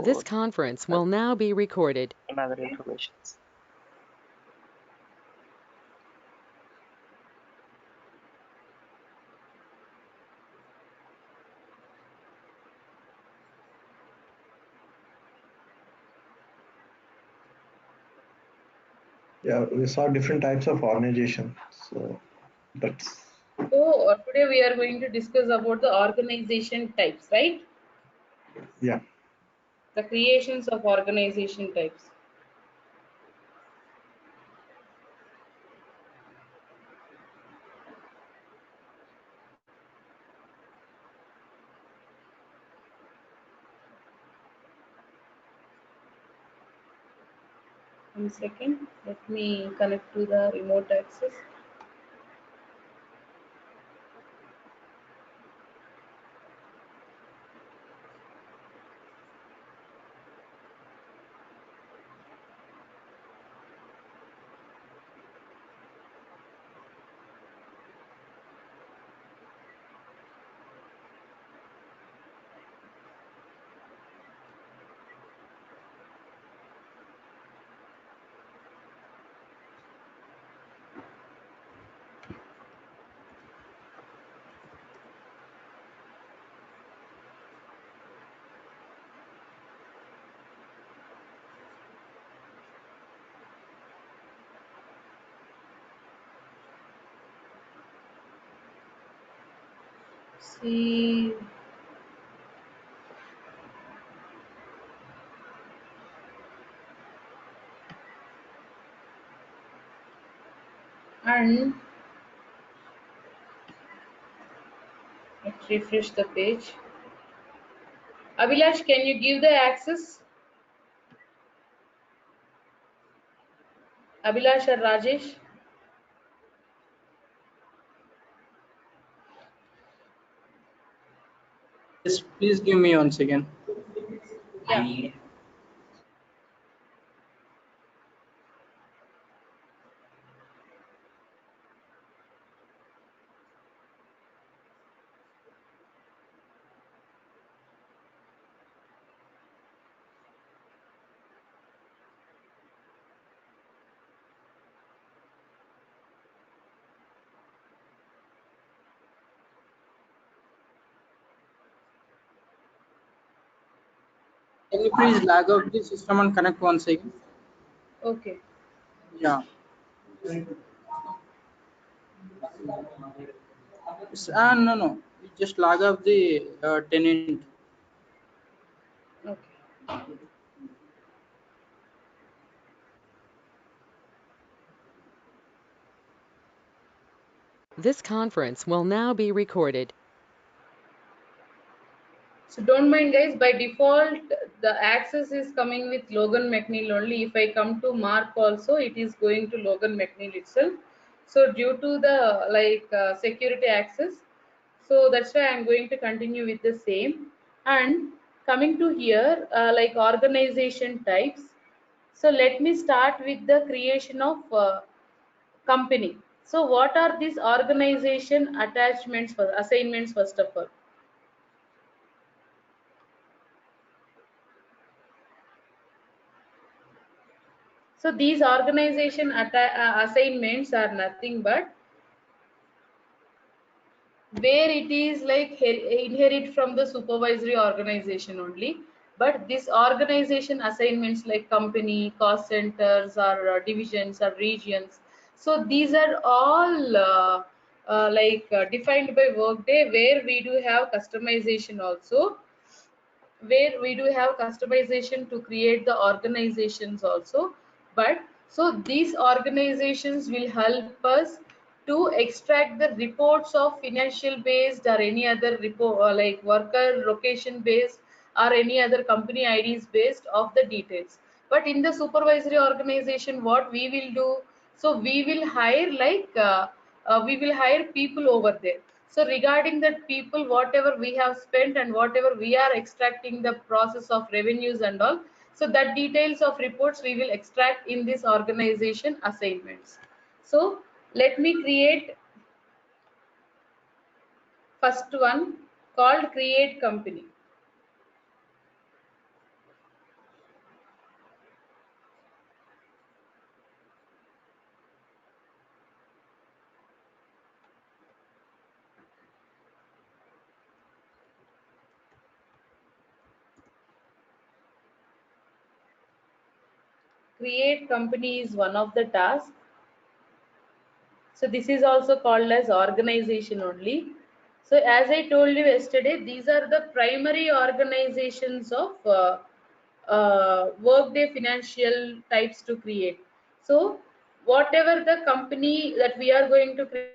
This conference will now be recorded. Another informations. Yeah, we saw different types of organization. So that's So today we are going to discuss about the organization types, right? yeah. The creations of organization types. One second, let me connect to the remote access. See, and let's refresh the page. Abhilash, can you give the access? Abhilash or Rajesh? Yes, please give me 1 second. Yeah. Can you please log out the system and connect once again? Okay. Yeah. No. You just log out the tenant. Okay. This conference will now be recorded. So don't mind guys, by default the access is coming with Logan McNeil only. If I come to Mark also, it is going to Logan McNeil itself. So due to the security access, so that's why I'm going to continue with the same. And coming to here, like organization types. So let me start with the creation of company. So what are these organization attachments for assignments first of all? So these organization assignments are nothing but where it is like inherit from the supervisory organization only. But this organization assignments like company, cost centers, or divisions or regions. So these are all defined by Workday, where we do have customization also, where we do have customization to create the organizations also. But so these organizations will help us to extract the reports of financial based or any other report, like worker location based or any other company IDs based of the details. But in the supervisory organization, what we will do, so we will hire we will hire people over there. So regarding that people, whatever we have spent and whatever we are extracting the process of revenues and all, so that details of reports we will extract in this organization assignments. So let me create first one called create company. create company is one of the tasks. So this is also called as organization only. So as I told you yesterday, these are the primary organizations of workday financial types to create. So whatever the company that we are going to create,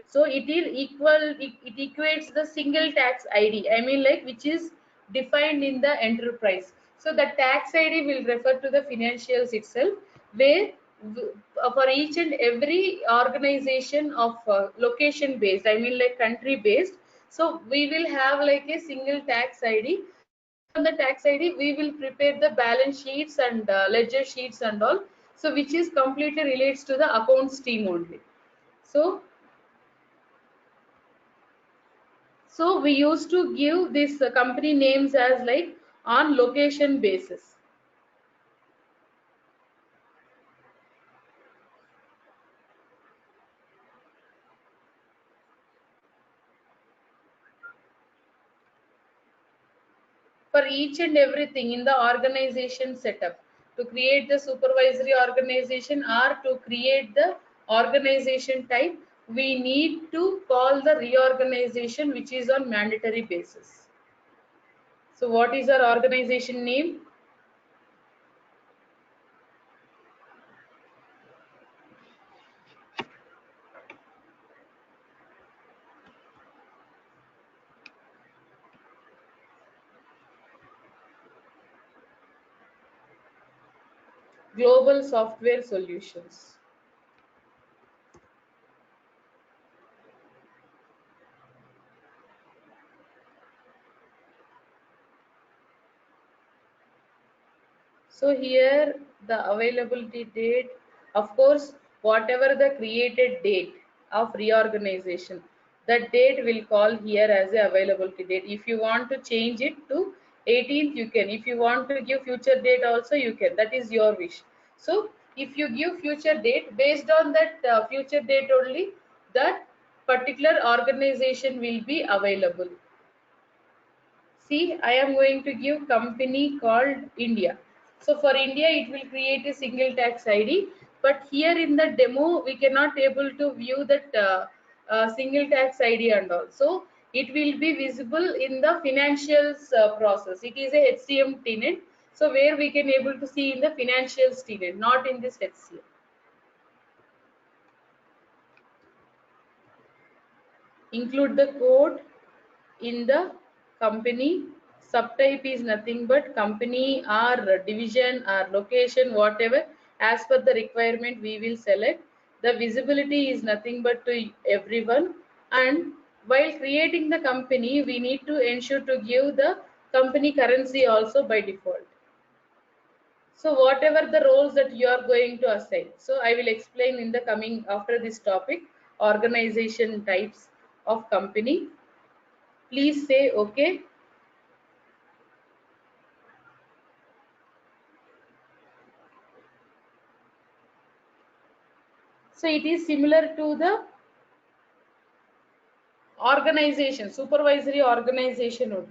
so it equates the single tax id, I mean like, which is defined in the enterprise. So the tax id will refer to the financials itself, where for each and every organization of location based, I mean like country based, so we will have like a single tax id. Based on the tax id, we will prepare the balance sheets and ledger sheets and all, so which is completely relates to the accounts team only. So we used to give this company names as like on location basis. For each and everything in the organization setup, to create the supervisory organization or to create the organization type, we need to call the reorganization, which is on mandatory basis. So what is our organization name? Global Software Solutions. So here the availability date, of course, whatever the created date of reorganization, that date will call here as a availability date. If you want to change it to 18th, you can. If you want to give future date also, you can. That is your wish. So if you give future date, based on that future date only, that particular organization will be available. See, I am going to give company called India. So for India, it will create a single tax ID. But here in the demo, we cannot able to view that single tax ID and all. So it will be visible in the financials process. It is a HCM tenant. So where we can able to see in the financials tenant, not in this HCM. Include the code in the company. Subtype is nothing but company or division or location, whatever as per the requirement we will select. The visibility is nothing but to everyone, and while creating the company we need to ensure to give the company currency also by default. So whatever the roles that you are going to assign, so I will explain in the coming after this topic, organization types of company. Please say okay. So it is similar to the organization, supervisory organization only.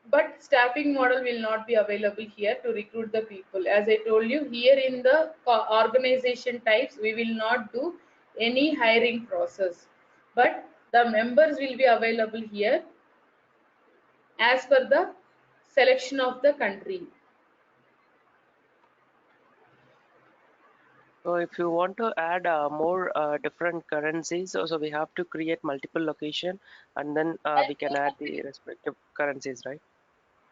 But staffing model will not be available here to recruit the people. As I told you, here in the organization types, we will not do any hiring process. But the members will be available here as per the selection of the country. So if you want to add more different currencies, so we have to create multiple location, and then we can add the respective currencies, right?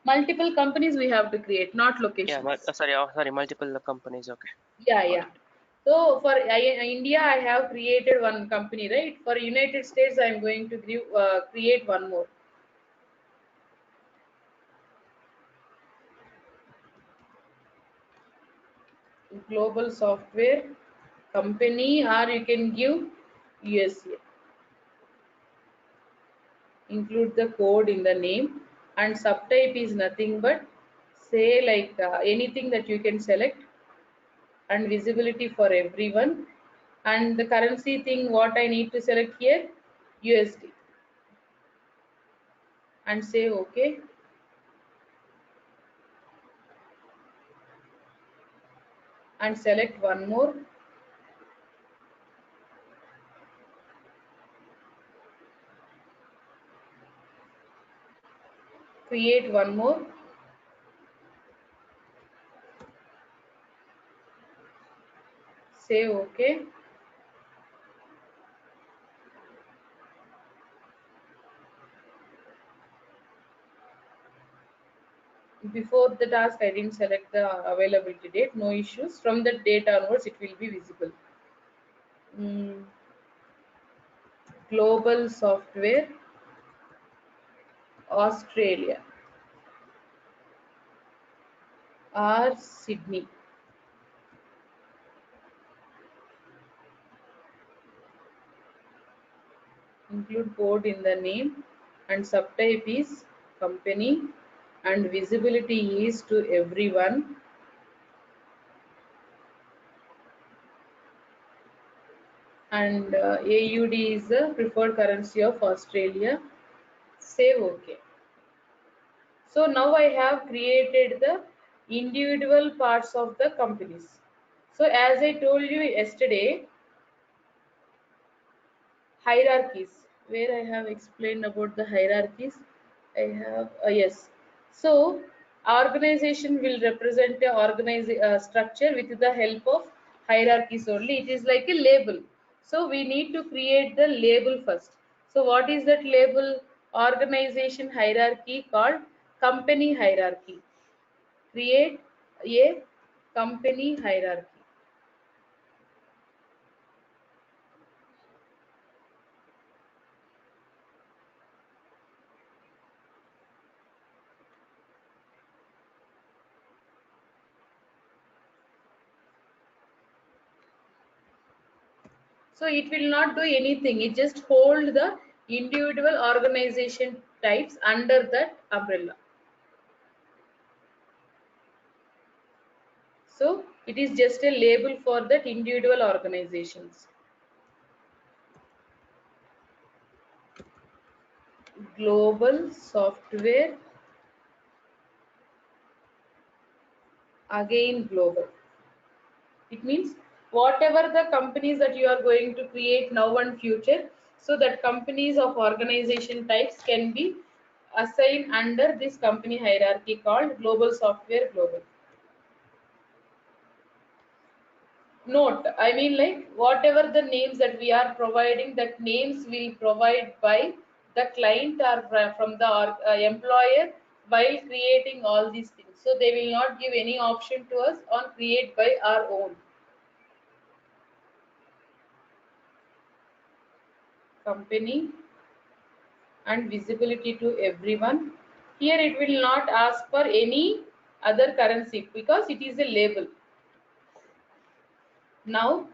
Multiple companies we have to create, not Yeah, locations. sorry, multiple companies. Okay, Yeah, got yeah. it. So for India, I have created one company, right? For United States, I am going to create one more. Global Software Company, or you can give USA. Include the code in the name, and subtype is nothing but say like anything that you can select, and visibility for everyone, and the currency thing what I need to select here, USD, and say okay. and select one more. Create one more. Say OK. Before the task, I didn't select the availability date. No issues. From the date onwards, it will be visible. Global Software Australia or Sydney. Include code in the name and subtype is company and visibility is to everyone. And AUD is the preferred currency of Australia. Say OK. So now I have created the individual parts of the companies. So as I told you yesterday, hierarchies, where I have explained about the hierarchies. I have yes. So organization will represent a structure with the help of hierarchies only. It is like a label. So we need to create the label first. So what is that label? Organization hierarchy called company hierarchy. Create a company hierarchy. So it will not do anything. It just hold the individual organization types under that umbrella. So it is just a label for that individual organizations. Global Software, again global. It means whatever the companies that you are going to create now and future, so that companies of organization types can be assigned under this company hierarchy called Global Software Global. Note, I mean like whatever the names that we are providing, that names will provide by the client or from the employer while creating all these things. So they will not give any option to us on create by our own. Company and visibility to everyone. Here it will not ask for any other currency because it is a label. Now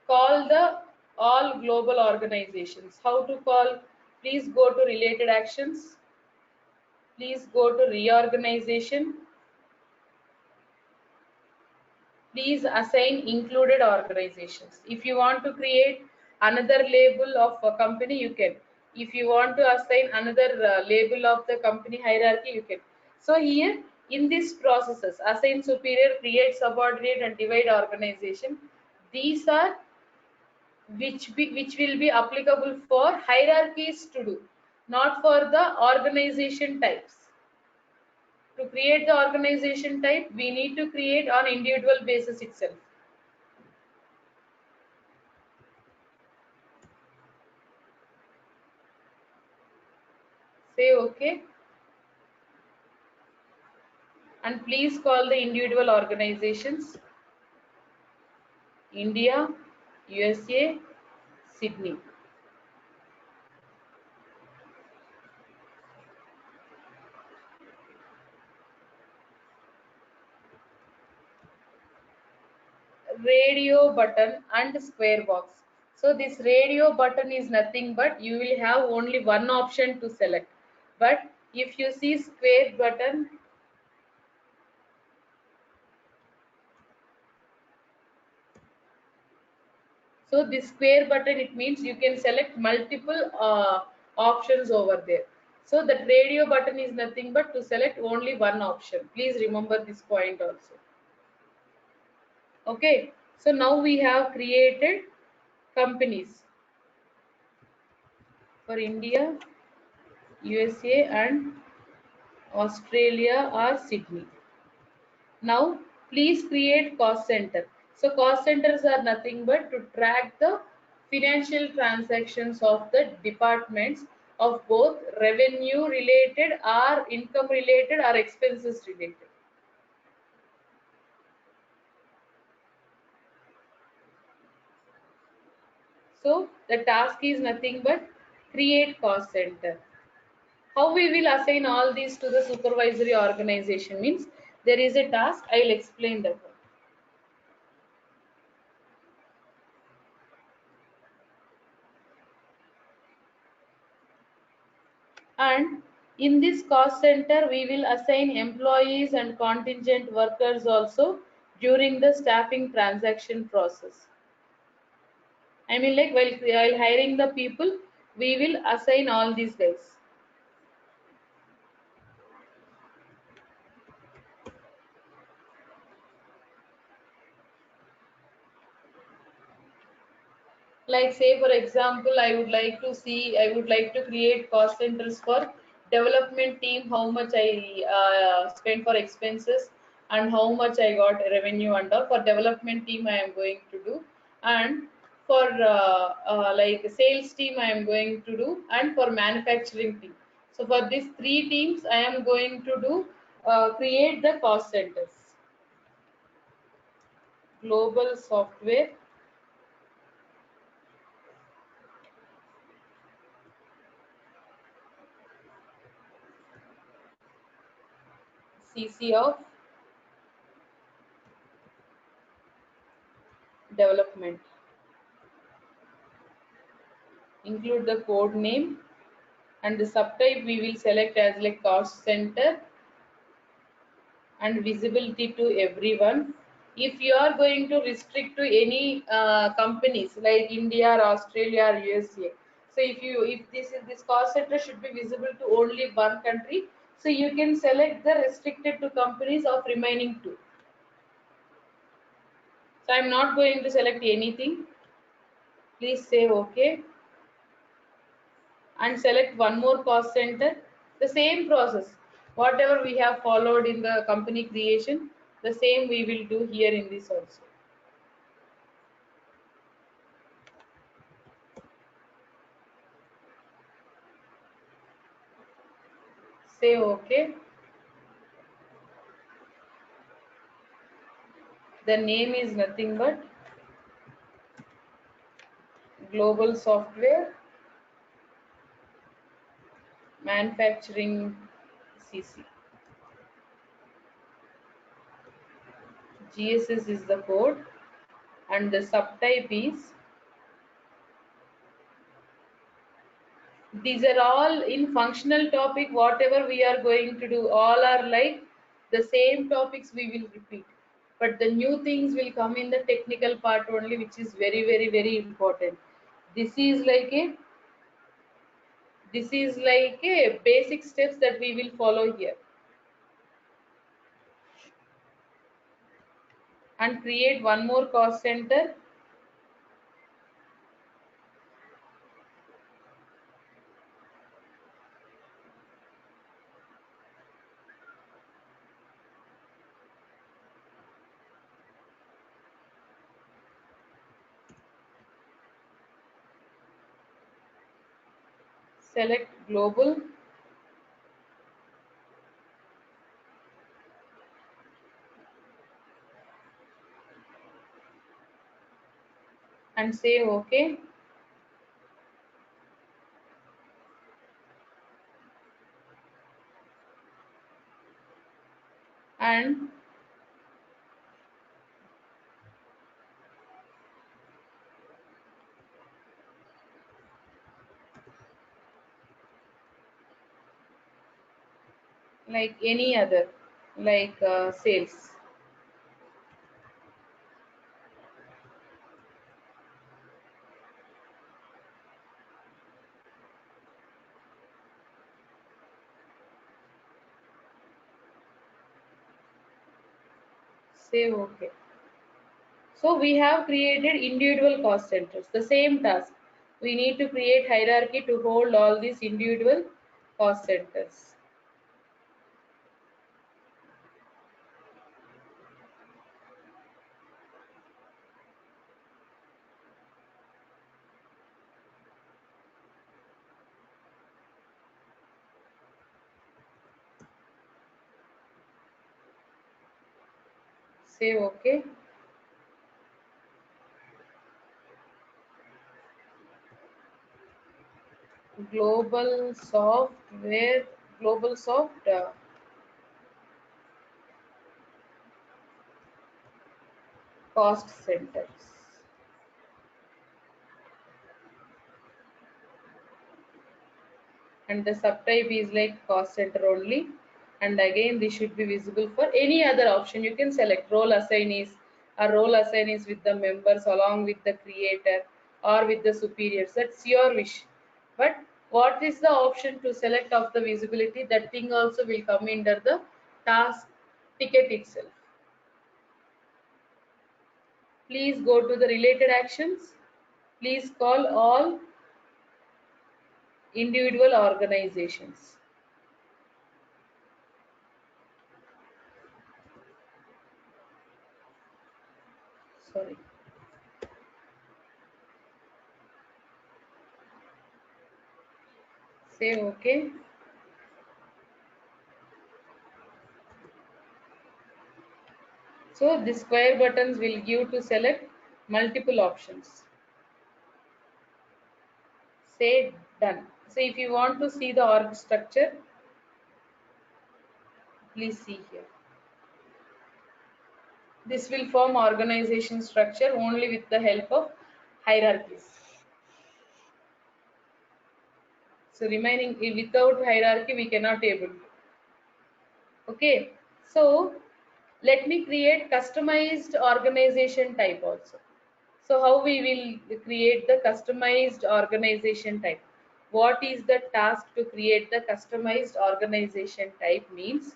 call the all global organizations. How to call? Please go to related actions. Please go to reorganization. Please assign included organizations. If you want to create another label of a company, you can. If you want to assign another label of the company hierarchy, you can. So here in these processes, assign superior, create subordinate and divide organization, these are which will be applicable for hierarchies to do, not for the organization types. To create the organization type, we need to create on individual basis itself. Say OK. And please call the individual organizations. India, USA, Sydney. Radio button and square box. So this radio button is nothing but you will have only one option to select. But if you see square button, so this square button, it means you can select multiple options over there. So that radio button is nothing but to select only one option. Please remember this point also. Okay, so now we have created companies for India, USA and Australia or Sydney. Now please create cost center. So cost centers are nothing but to track the financial transactions of the departments of both revenue related or income related or expenses related. So the task is nothing but create cost center. How we will assign all these to the supervisory organization means there is a task. I will explain that one. And in this cost center we will assign employees and contingent workers also during the staffing transaction process. I mean, like while hiring the people, we will assign all these guys. Like say for example, I would like to create cost centers for development team, how much I spent for expenses and how much I got revenue under. For development team I am going to do, and for like sales team I am going to do, and for manufacturing team. So for these three teams I am going to do create the cost centers. Global software, CC of development. Include the code name and the subtype we will select as like cost center and visibility to everyone. If you are going to restrict to any companies like India or Australia or USA, so if this cost center should be visible to only one country, so you can select the restricted to companies of remaining two. So I'm not going to select anything. Please say okay and select one more cost center. The same process, whatever we have followed in the company creation, the same we will do here in this also. Say okay. The name is nothing but global software manufacturing CC. GSS is the code and the subtype is, these are all in functional topic. Whatever we are going to do, all are like the same topics we will repeat, but the new things will come in the technical part only, which is very important. This is like a basic steps that we will follow here. And create one more cost center. Select global and say okay. And like any other, like sales. Say okay. So we have created individual cost centers, the same task. We need to create hierarchy to hold all these individual cost centers. Say okay. Global software, global soft cost centers. And the subtype is like cost center only. And again, this should be visible for any other option. You can select role assignees or role assignees with the members along with the creator or with the superiors. That's your wish. But what is the option to select of the visibility? That thing also will come under the task ticket itself. Please go to the related actions. Please call all individual organizations. Sorry. Say okay. So the square buttons will give to select multiple options. Say done. So if you want to see the org structure, please see here. This will form organization structure only with the help of hierarchies. So remaining without hierarchy, we cannot able to. Okay. So let me create customized organization type also. So how we will create the customized organization type? What is the task to create the customized organization type means?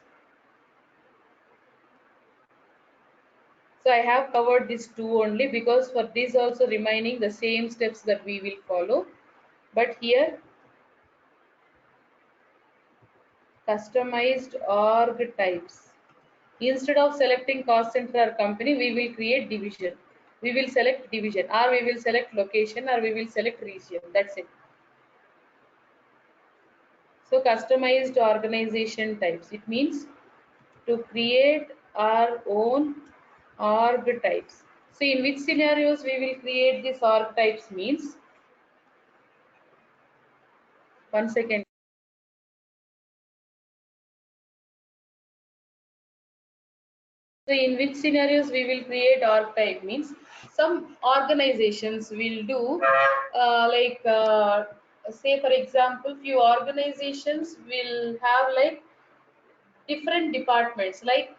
So I have covered these two only because for this also remaining the same steps that we will follow. But here customized org types. Instead of selecting cost center or company, we will create division. We will select division or we will select location or we will select region. That's it. So customized organization types. It means to create our own org types. So in which scenarios we will create these org types means, one second. So in which scenarios we will create org type means, some organizations will do say for example, few organizations will have like different departments like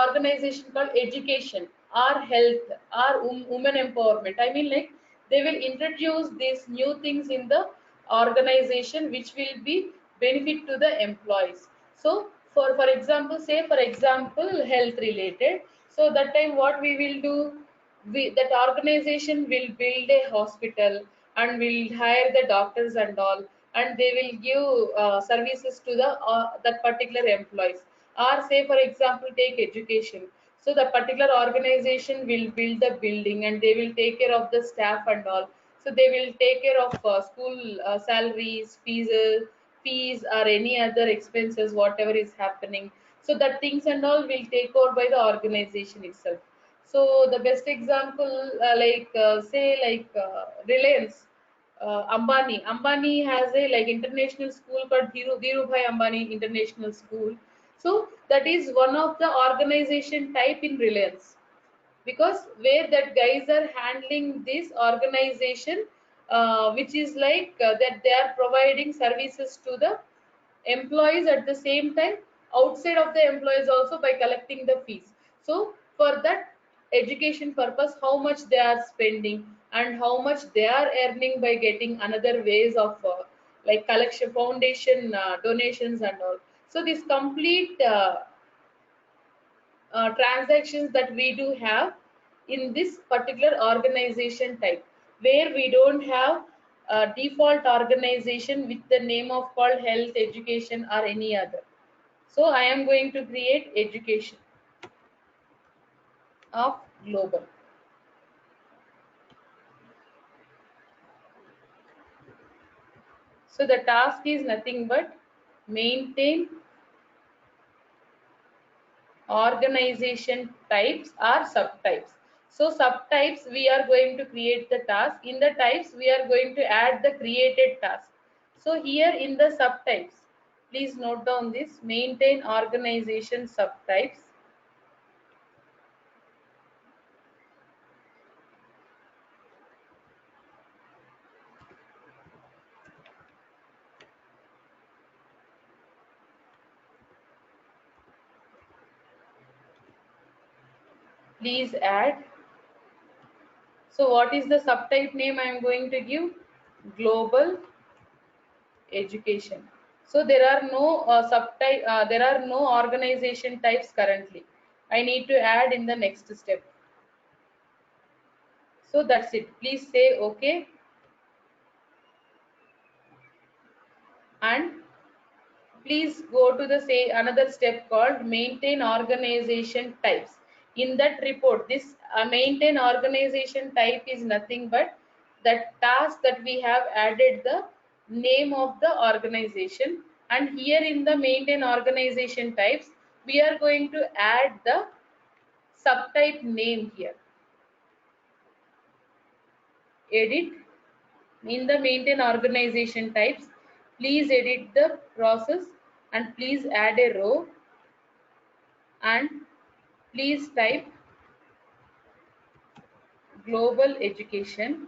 organization called education or health or women empowerment. I mean, like, they will introduce these new things in the organization which will be benefit to the employees. So for example, say for example health related, so that time what we will do, that organization will build a hospital and will hire the doctors and all, and they will give services to the that particular employees. Or say for example take education, so the particular organization will build the building and they will take care of the staff and all. So they will take care of school salaries, fees or any other expenses whatever is happening. So that things and all will take over by the organization itself. So the best example, say Reliance, Ambani has a like international school called Dhirubhai Ambani International School. So that is one of the organization type in Reliance, because where that guys are handling this organization, which is that they are providing services to the employees at the same time outside of the employees also by collecting the fees. So for that education purpose, how much they are spending and how much they are earning by getting another ways of like collection foundation donations and all. So this complete transactions that we do have, in this particular organization type, where we don't have a default organization with the name of called health, education or any other. So I am going to create education of global. So the task is nothing but maintain organization types or subtypes. So subtypes, we are going to create the task. In the types, we are going to add the created task. So here in the subtypes, please note down this: maintain organization subtypes. Please add. So what is the subtype name I am going to give? Global education. So there are no subtype, there are no organization types currently. I need to add in the next step. So that's it. Please say okay, and please go to the say another step called maintain organization types. In that report, this maintain organization type is nothing but that task that we have added the name of the organization, and here in the maintain organization types we are going to add the subtype name here. Edit. In the maintain organization types, please edit the process and please add a row and please type global education.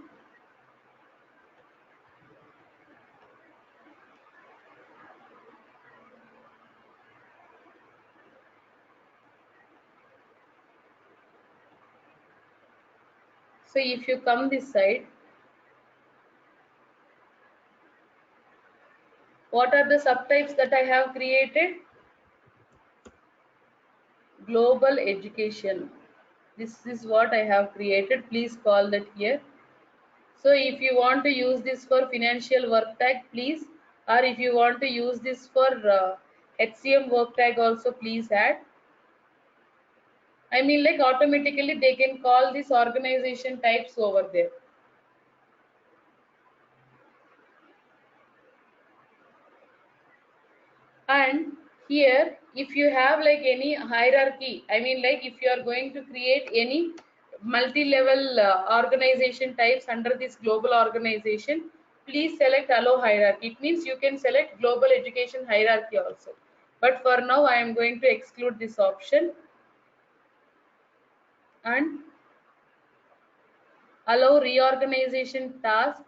So if you come this side, what are the subtypes that I have created? Global education. This is what I have created. Please call that here. So if you want to use this for financial work tag, please, or if you want to use this for HCM work tag also, please add. I mean, like automatically they can call this organization types over there. And here, if you have like any hierarchy, I mean, like if you are going to create any multi-level organization types under this global organization, please select allow hierarchy. It means you can select global education hierarchy also. But for now, I am going to exclude this option and allow reorganization task,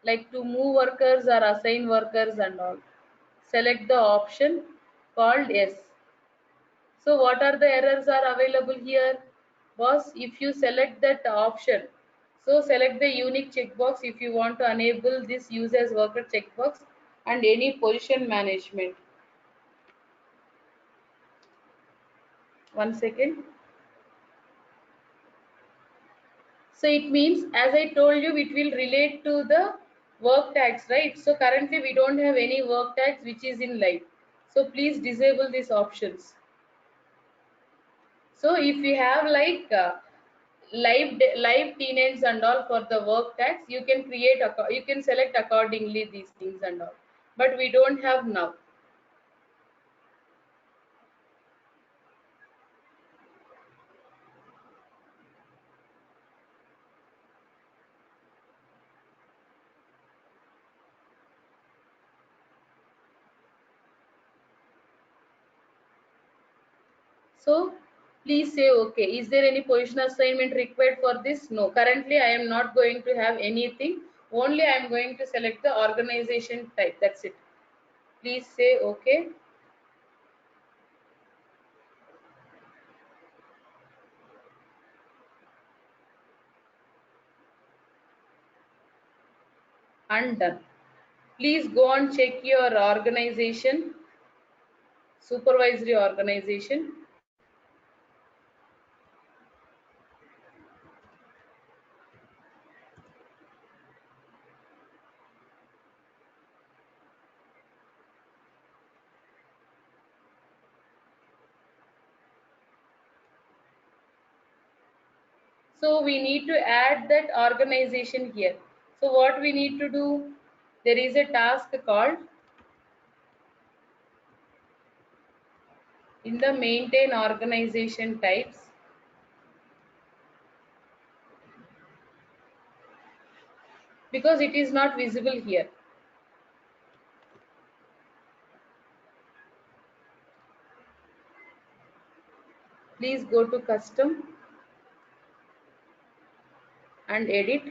like to move workers or assign workers and all. Select the option called yes. So what are the errors are available here? Boss, if you select that option, so select the unique checkbox if you want to enable this use as worker checkbox and any position management. One second. So it means, as I told you, it will relate to the work tags, right? So currently we don't have any work tags which is in live. So please disable these options. So if you have like live tenants and all for the work tags, you can create, you can select accordingly these things and all. But we don't have now. So please say okay. Is there any position assignment required for this? No. Currently I am not going to have anything. Only I am going to select the organization type. That's it. Please say okay. And done. Please go and check your organization, supervisory organization. So we need to add that organization here. So what we need to do, there is a task called in the maintain organization types. Because it is not visible here. Please go to custom and edit.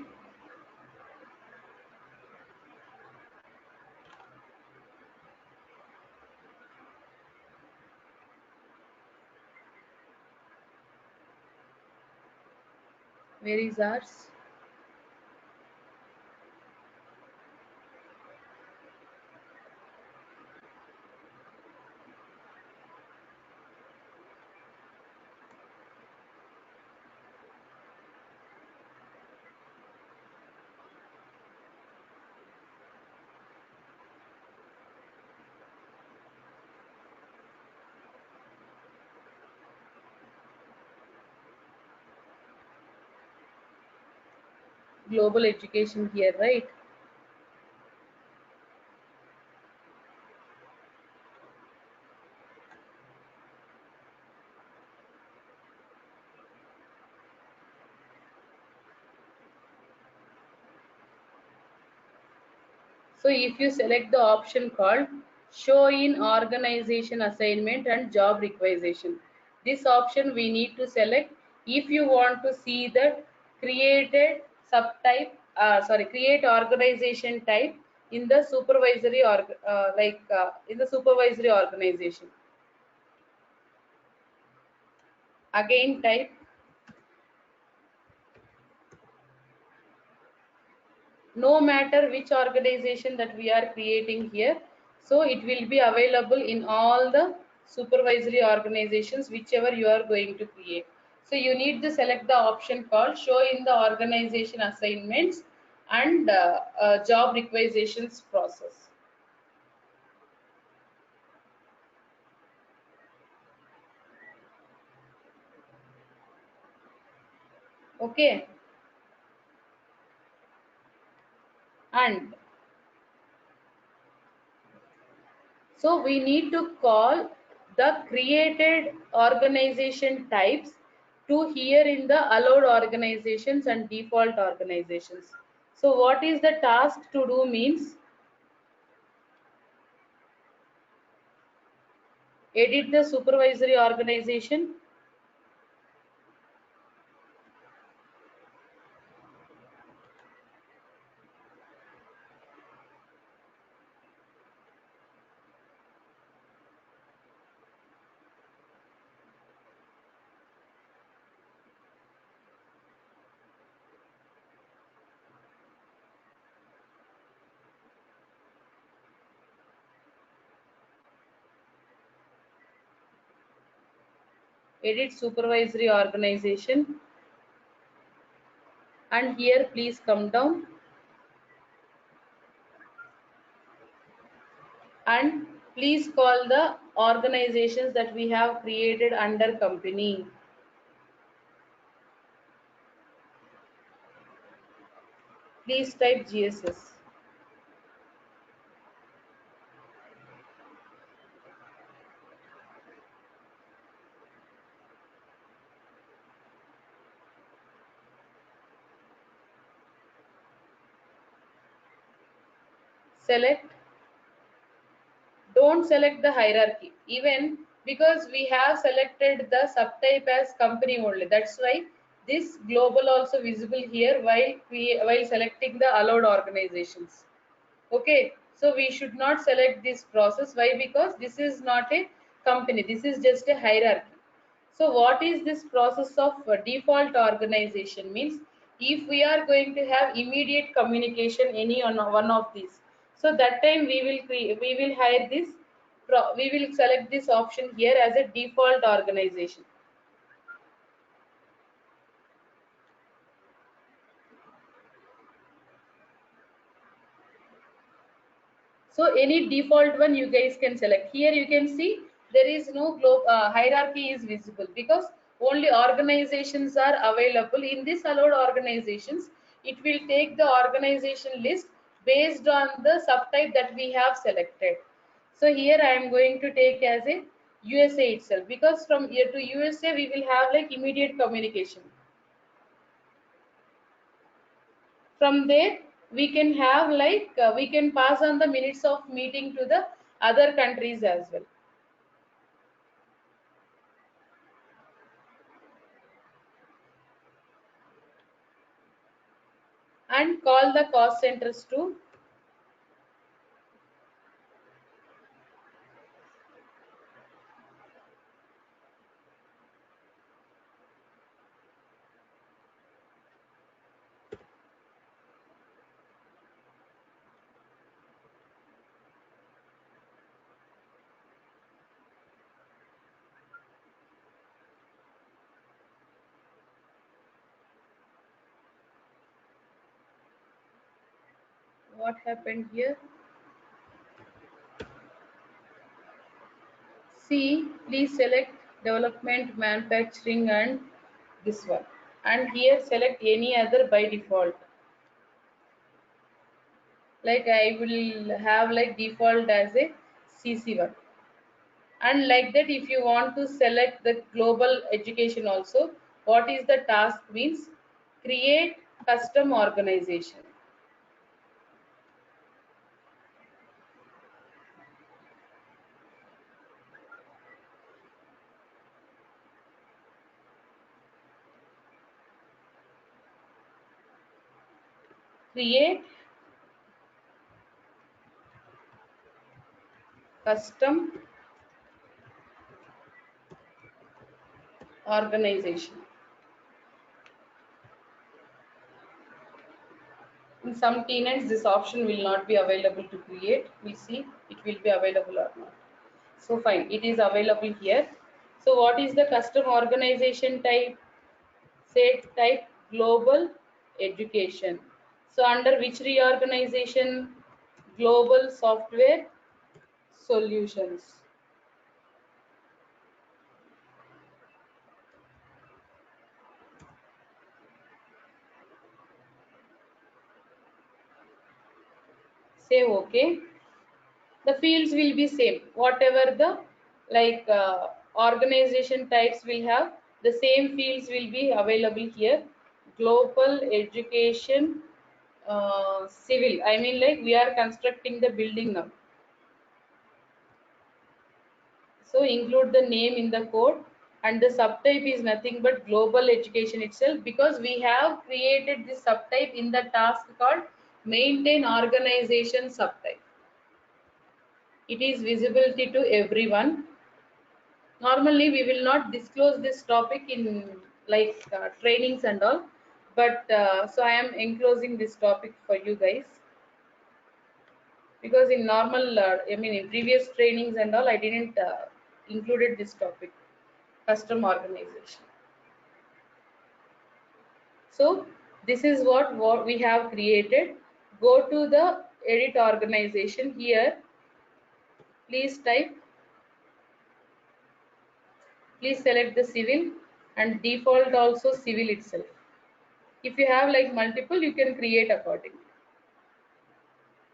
Where is ours? Global education here, right? So if you select the option called show in organization assignment and job requisition, this option we need to select if you want to see the created subtype, create organization type in the supervisory in the supervisory organization. Again type no matter which organization that we are creating here, so it will be available in all the supervisory organizations whichever you are going to create. So you need to select the option called show in the organization assignments and job requisitions process. Okay, and so we need to call the created organization types to here in the allowed organizations and default organizations. So what is the task to do means edit the supervisory organization, edit supervisory organization, and here please come down and please call the organizations that we have created under company. Please type GSS. Select, don't select the hierarchy even because we have selected the subtype as company only, that's why this global also visible here while selecting the allowed organizations. Okay, so we should not select this process. Why? Because this is not a company, this is just a hierarchy. So what is this process of default organization means if we are going to have immediate communication any on one of these, so that time we will hire this we will select this option here as a default organization. So any default one you guys can select. Here you can see there is no hierarchy is visible because only organizations are available. In this allowed organizations, it will take the organization list based on the subtype that we have selected. So here I am going to take as a USA itself, because from here to USA we will have like immediate communication. From there we can have like we can pass on the minutes of meeting to the other countries as well. And call the cost centers too. What happened here? C, please select development, manufacturing and this one. And here select any other by default. Like I will have like default as a CC1. And like that, if you want to select the global education also, what is the task means? Create custom organization. Create custom organization. In some tenants, this option will not be available to create. We'll see it will be available or not. So fine, it is available here. So what is the custom organization type? Say type global education. So under which reorganization? Global software solutions. Say okay. The fields will be same, whatever the like organization types will have, the same fields will be available here. Global education civil, I mean like we are constructing the building now, so include the name in the code. And the subtype is nothing but global education itself, because we have created this subtype in the task called maintain organization subtype. It is visibility to everyone. Normally we will not disclose this topic in like trainings and all, but so I am enclosing this topic for you guys, because in normal I mean in previous trainings and all I didn't included this topic, custom organization. So this is what we have created. Go to the edit organization. Here please select the civil, and default also civil itself. If you have like multiple, you can create accordingly.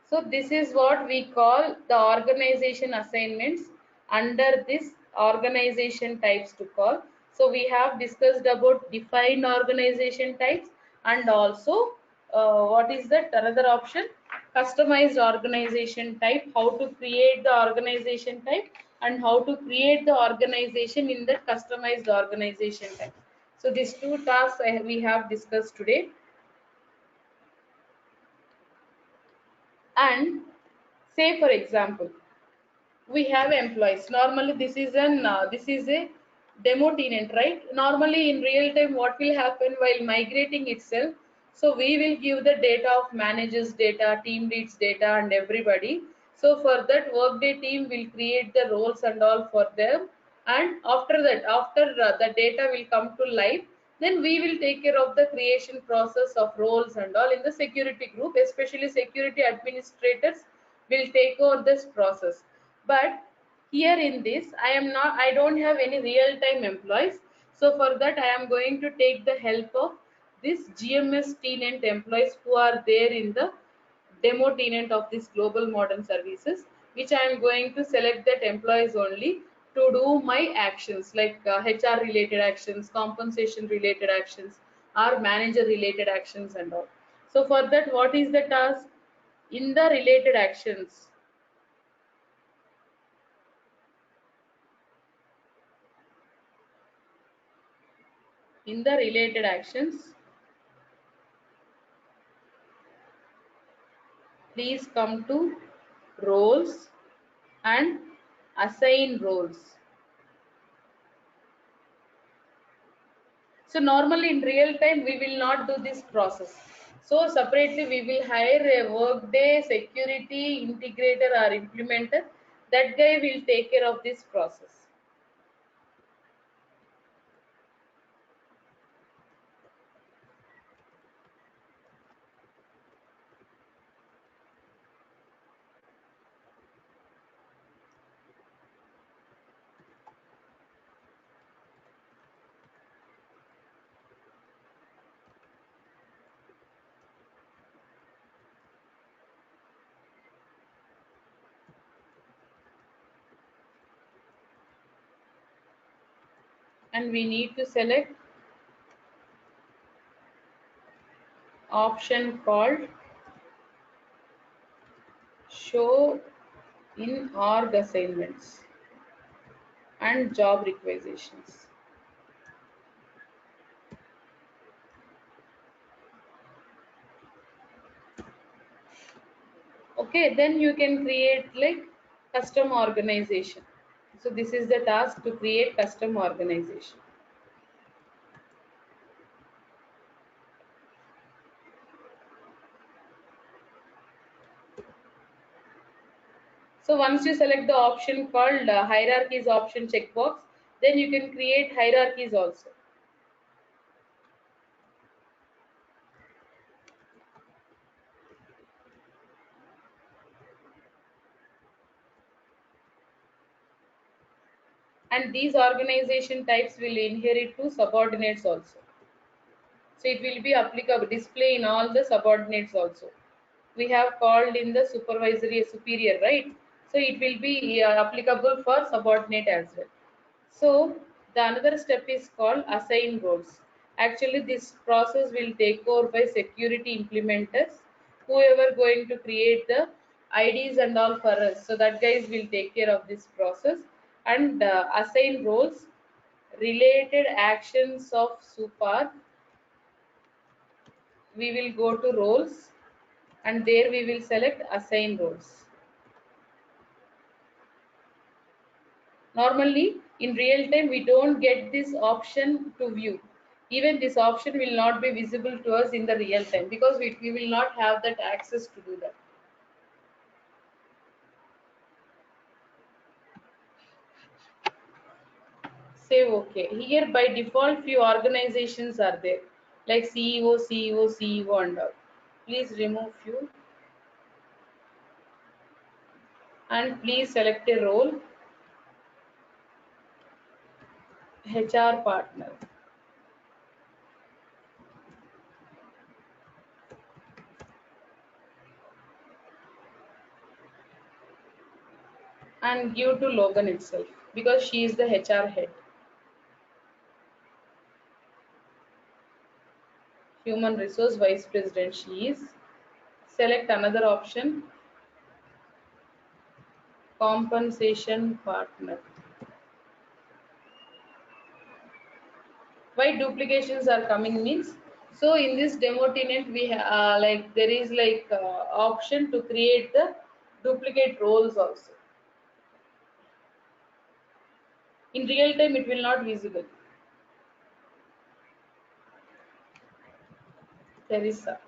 So this is what we call the organization assignments under this organization types to call. So we have discussed about defined organization types, and also what is that another option, customized organization type, how to create the organization type and how to create the organization in the customized organization type. So these two tasks we have discussed today. And say for example we have employees. Normally this is a demo tenant, right? Normally in real time what will happen while migrating itself, so we will give the data of managers data, team leads data and everybody. So for that Workday team will create the roles and all for them, and after that, after the data will come to life, then we will take care of the creation process of roles and all in the security group, especially security administrators will take over this process. But here in this I don't have any real time employees, So for that, I am going to take the help of this GMS tenant employees who are there in the demo tenant of this global modern services, which I am going to select that employees only to do my actions like HR related actions, compensation related actions, or manager related actions and all. So for that, what is the task? In the related actions, in the related actions, please come to roles and assign roles. So normally in real time we will not do this process. So separately we will hire a workday security integrator or implementer. That guy will take care of this process. And we need to select option called show in org assignments and job requisitions. Okay, then you can create like custom organization. So this is the task to create custom organization. So once you select the option called hierarchies option checkbox, then you can create hierarchies also. And these organization types will inherit to subordinates also. So it will be applicable display in all the subordinates also. We have called in the supervisory superior, right? So it will be applicable for subordinate as well. So the another step is called assign roles. Actually, this process will take over by security implementers, whoever going to create the IDs and all for us. So that guys will take care of this process and assign roles, related actions of super. We will go to roles and there we will select assign roles. Normally in real time we don't get this option to view. Even this option will not be visible to us in the real time because we will not have that access to do that. Save OK. Here by default few organizations are there like CEO and all. Please remove few and please select a role HR partner. And give to Logan itself because she is the HR head. Human resource vice president she is. Select another option, compensation partner. Why duplications are coming means, so in this demo tenant we like there is like option to create the duplicate roles also. In real time it will not visible. Teresa.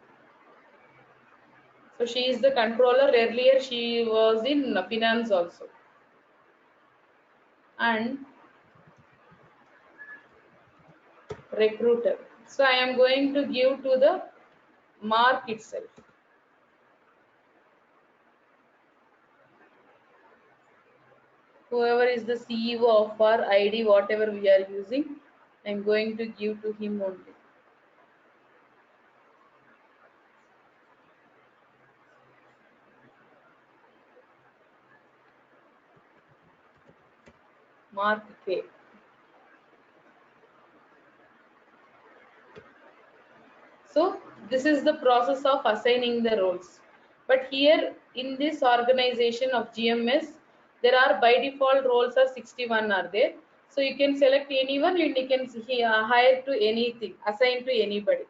So she is the controller. Earlier she was in finance also. And recruiter. So I am going to give to the Mark itself. Whoever is the CEO of our ID, whatever we are using, I'm going to give to him only. Mark K. So this is the process of assigning the roles. But here in this organization of GMS, there are by default roles are 61 are there. So you can select anyone and you can hire to anything, assign to anybody.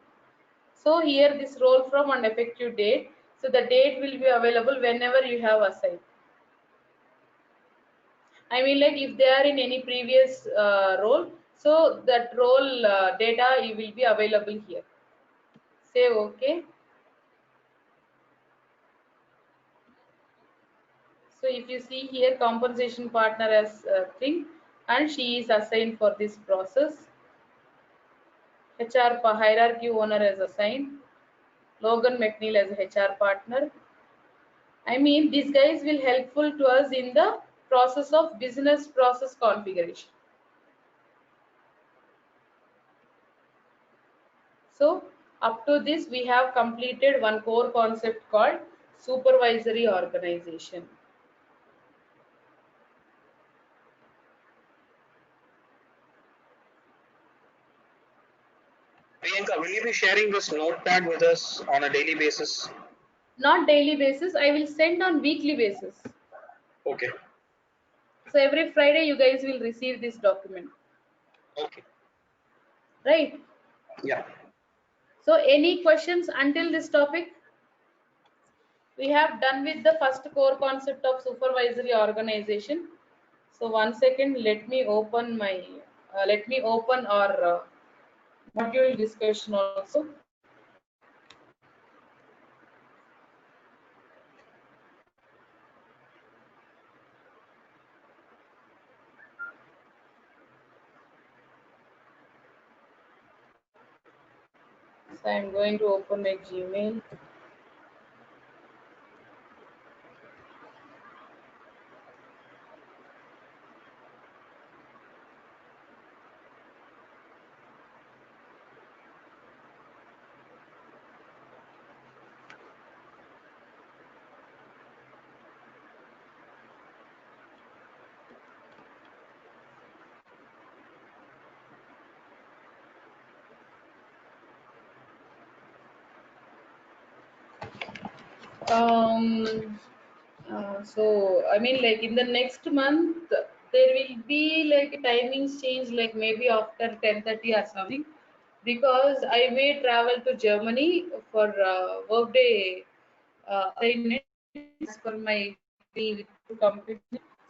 So here this role from an effective date. So the date will be available whenever you have assigned. I mean, like if they are in any previous role, so that role data will be available here. Say okay. So if you see here, compensation partner as thing, and she is assigned for this process. HR hierarchy owner as assigned. Logan McNeil as HR partner. I mean, these guys will helpful to us in the process of business process configuration. So up to this, we have completed one core concept called supervisory organization. Priyanka, will you be sharing this notepad with us on a daily basis? Not daily basis, I will send on weekly basis. Okay. So every Friday, you guys will receive this document. Okay. Right? Yeah. So any questions until this topic? We have done with the first core concept of supervisory organization. So 1 second, let me open my, our module discussion also. So I'm going to open my Gmail. So I mean, like in the next month there will be like timings change, like maybe after 10:30 or something, because I may travel to Germany for workday assignment as per my with company.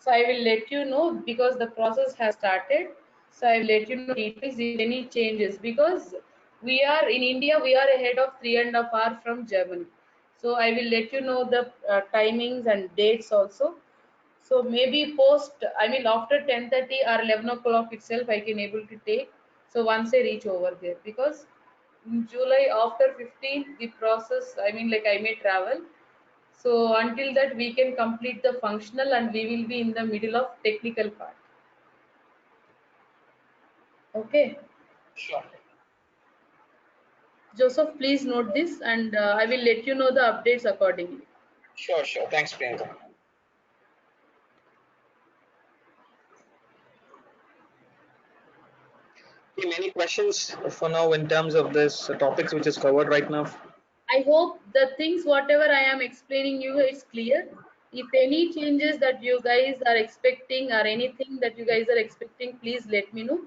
So I will let you know because the process has started. So I will let you know details if any changes, because we are in India, we are ahead of 3.5 hours from Germany. So I will let you know the timings and dates also. So maybe post, I mean after 10:30 or 11 o'clock itself I can able to take. So once I reach over there, because in July after 15 the process, I mean like I may travel. So until that we can complete the functional and we will be in the middle of technical part. Okay. Sure. Joseph, please note this and I will let you know the updates accordingly. Sure. Thanks, Priyanka. Okay, many questions for now in terms of this topics which is covered right now. I hope the things whatever I am explaining you is clear. If any changes that you guys are expecting or anything that you guys are expecting, please let me know.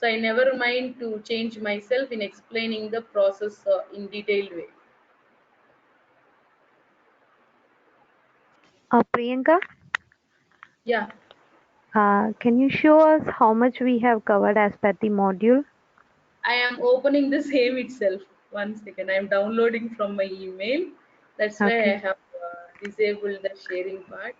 So I never mind to change myself in explaining the process in detailed way. Priyanka, Yeah, can you show us how much we have covered as per the module? I am opening the same itself. 1 second, I am downloading from my email. That's why I Okay. have disabled the sharing part.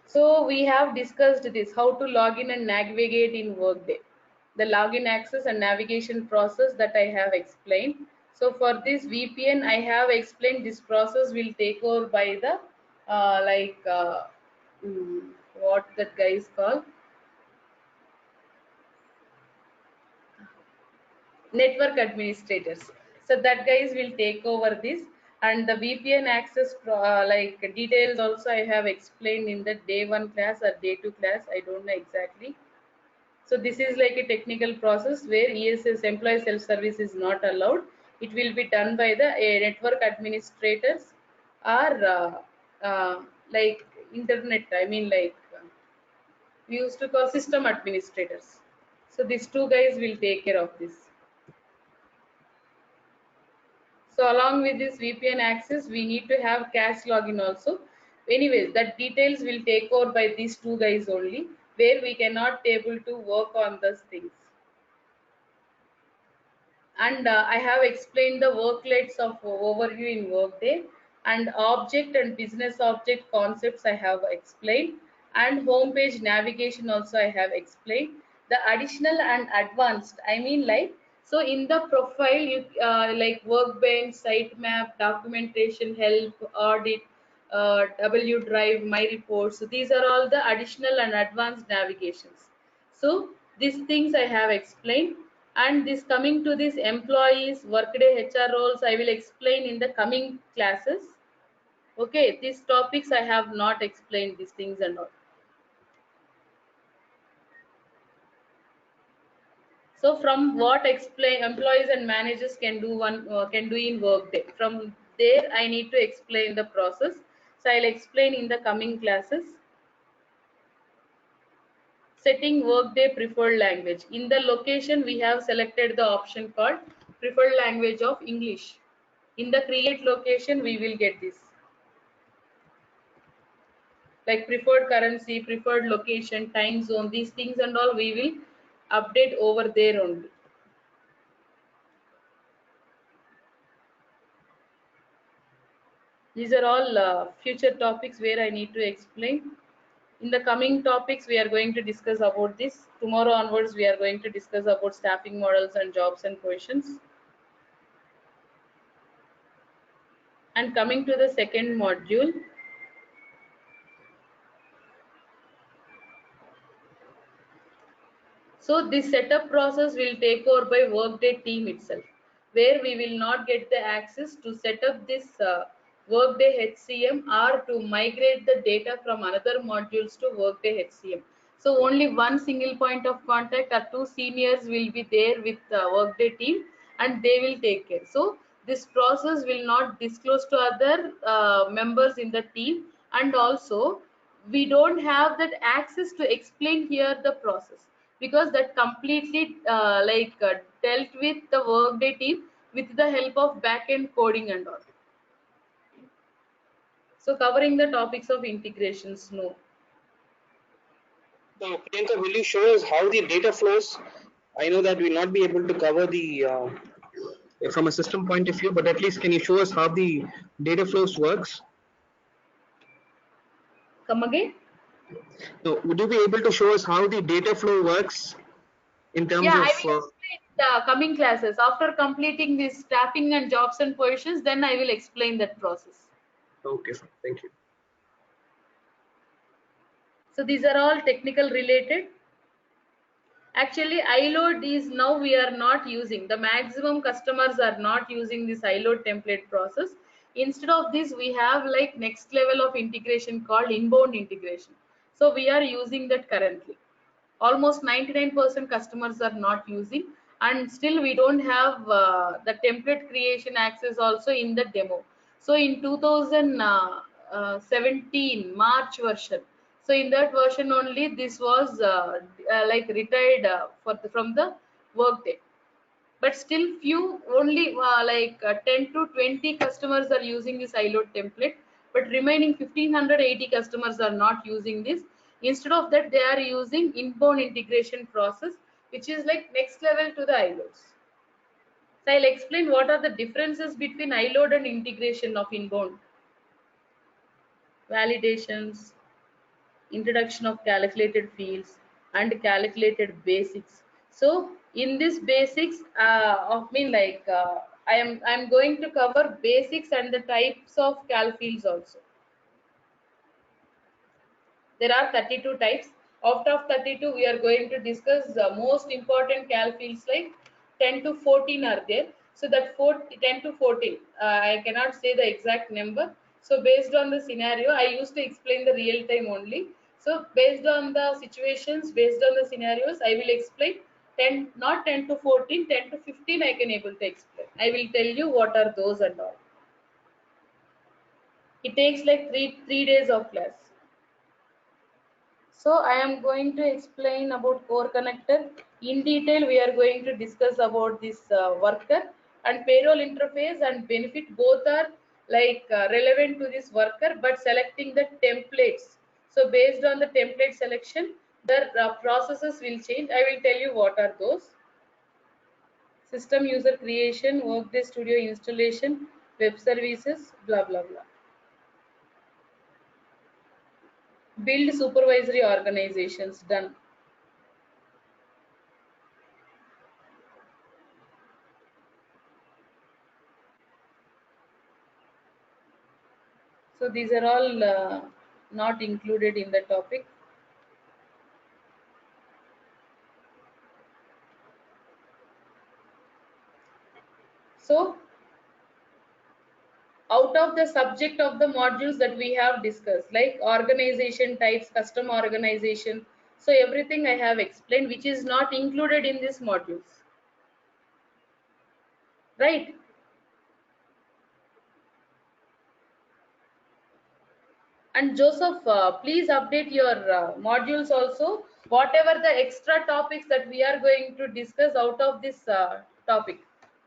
So we have discussed this, how to log in and navigate in Workday. The login access and navigation process that I have explained. So for this VPN, I have explained this process will take over by the what that guy is called, network administrators. So that guys will take over this, and the VPN access like details also I have explained in the day 1 class or day 2 class, I don't know exactly. So this is like a technical process where ESS, employee self-service, is not allowed. It will be done by the network administrators or like internet, I mean like we used to call system administrators. So these two guys will take care of this. So along with this VPN access, we need to have cache login also. Anyways, that details will take over by these two guys only, where we cannot able to work on those things. And I have explained the worklets of overview in Workday, and object and business object concepts I have explained, and homepage navigation also I have explained. The additional and advanced, I mean like, so in the profile you like workbench, sitemap, documentation, help, audit, W drive, my reports. So these are all the additional and advanced navigations. So these things I have explained, and this coming to this employees, workday, HR roles, I will explain in the coming classes. Okay, these topics I have not explained these things and all. So from what explain employees and managers can do can do in Workday. From there I need to explain the process. So I'll explain in the coming classes. Setting Workday preferred language. In the location we have selected the option called preferred language of English. In the create location we will get this, like preferred currency, preferred location, time zone, these things and all we will update over there only. These are all future topics where I need to explain. In the coming topics we are going to discuss about this. Tomorrow onwards we are going to discuss about staffing models and jobs and positions. And coming to the second module, so this setup process will take over by Workday team itself, where we will not get the access to set up this Workday HCM or to migrate the data from another modules to Workday HCM. So only one single point of contact or two seniors will be there with the Workday team, and they will take care. So this process will not disclose to other members in the team, and also we don't have that access to explain here the process, because that completely dealt with the Workday team with the help of backend coding and all. So covering the topics of integrations, no. So Priyanka, will you show us how the data flows? I know that we'll not be able to cover the from a system point of view, but at least can you show us how the data flows works? Come again? So would you be able to show us how the data flow works in terms Yeah, of? I will explain the coming classes. After completing this staffing and jobs and positions, then I will explain that process. Okay, fine. Thank you. So these are all technical related. Actually, iLoad is now we are not using. The maximum customers are not using this iLoad template process. Instead of this, we have like next level of integration called inbound integration. So we are using that currently. Almost 99% customers are not using, and still we don't have the template creation access also in the demo. So in 2017 March version, so in that version only this was like retired from the Workday, but still few only 10 to 20 customers are using this iLoad template, but remaining 1580 customers are not using this. Instead of that, they are using inbound integration process, which is like next level to the iLoads. So I'll explain what are the differences between iLoad and integration of inbound. Validations, introduction of calculated fields, and calculated basics. So in this basics of mean like I'm going to cover basics and the types of cal fields also. There are 32 types. Out of 32, we are going to discuss the most important cal fields like 10 to 14 are there. So that 10 to 14, I cannot say the exact number. So based on the scenario, I used to explain the real time only. So based on the situations, based on the scenarios, I will explain 10, not 10 to 14, 10 to 15 I can able to explain. I will tell you what are those and all. It takes like three days of class. So I am going to explain about core connector. In detail, we are going to discuss about this worker and payroll interface and benefit. Both are like relevant to this worker, but selecting the templates. So based on the template selection, the processes will change. I will tell you what are those. System user creation, Workday Studio installation, web services, blah, blah, blah. Build supervisory organizations, done. So these are all not included in the topic. So out of the subject of the modules that we have discussed, like organization types, custom organization, so everything I have explained, which is not included in these modules, right? And Joseph, please update your modules also, whatever the extra topics that we are going to discuss out of this topic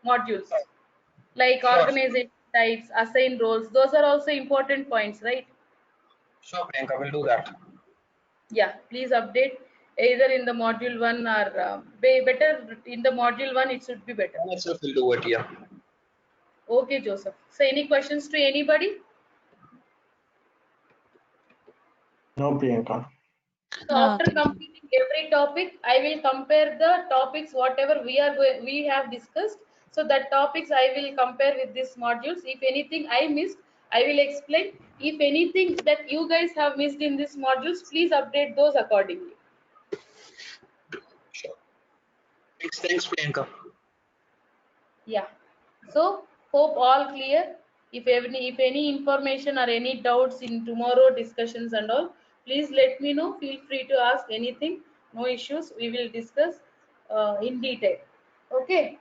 modules, like Sure. organization types, assign roles, those are also important points, right? Sure, Priyanka, we'll do that. Yeah, please update either in the module 1 or better in the module 1, it should be better. Myself will do it, yeah. Okay, Joseph. So any questions to anybody? No, Priyanka. So after completing every topic, I will compare the topics whatever we have discussed. So that topics I will compare with these modules. If anything I missed, I will explain. If anything that you guys have missed in these modules, please update those accordingly. Sure. Thanks, Priyanka. Yeah. So hope all clear. If any information or any doubts in tomorrow discussions and all, please let me know. Feel free to ask anything. No issues. We will discuss in detail. Okay.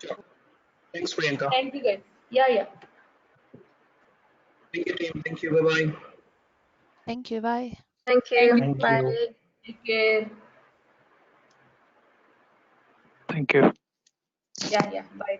Sure. Thanks, Priyanka. Thank you guys. Yeah. Thank you, team. Thank you. Bye-bye. Thank you. Bye. Thank you. Thank Thank Bye. you. Take care. Thank you. Yeah. Bye.